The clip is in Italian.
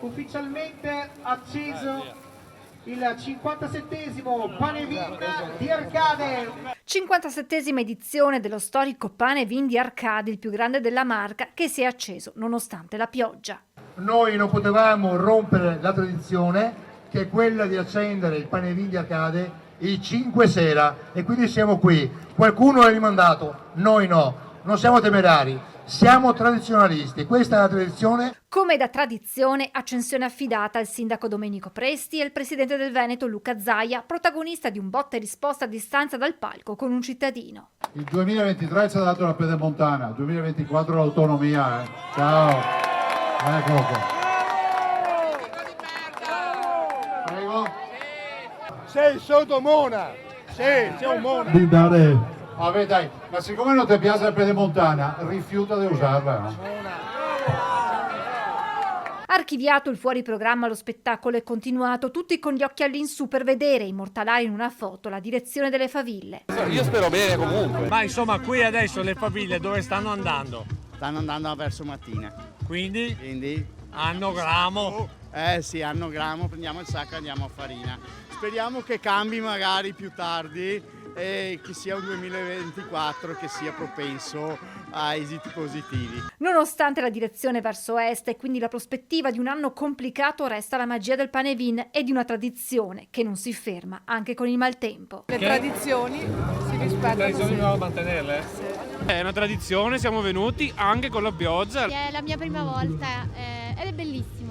Ufficialmente acceso il 57esimo Pane-Vin di Arcade. 57esima edizione dello storico Pane-Vin di Arcade, il più grande della marca, che si è acceso nonostante la pioggia. Noi non potevamo rompere la tradizione, che è quella di accendere il Pane-Vin di Arcade il 5 sera, e quindi siamo qui. Qualcuno è rimandato, noi no, non siamo temerari, siamo tradizionalisti, questa è la tradizione. Come da tradizione, accensione affidata al sindaco Domenico Presti e al presidente del Veneto Luca Zaia, protagonista di un botta e risposta a distanza dal palco con un cittadino. Il 2023 ci ha dato la pedemontana, il 2024 l'autonomia. Ciao, eccolo qua. Prego. Sei sotto Mona, sei un Mona. Di dare... Vabbè dai, ma siccome non ti piace la pedemontana, rifiuta di usarla. No? Archiviato il fuori programma, lo spettacolo è continuato, tutti con gli occhi all'insù per vedere e immortalare in una foto la direzione delle faville. Io spero bene comunque. Ma insomma, qui adesso le faville dove stanno andando? Stanno andando verso Mattina. Quindi hanno gramo. Sì, hanno gramo, prendiamo il sacco e andiamo a Farina. Speriamo che cambi magari più tardi e che sia un 2024 che sia propenso a esiti positivi. Nonostante la direzione verso est e quindi la prospettiva di un anno complicato, resta la magia del Pane-Vin e di una tradizione che non si ferma anche con il maltempo. Le tradizioni si rispettano. Bisogna mantenerle? Sì. È una tradizione, siamo venuti anche con la pioggia. È la mia prima volta ed è bellissimo.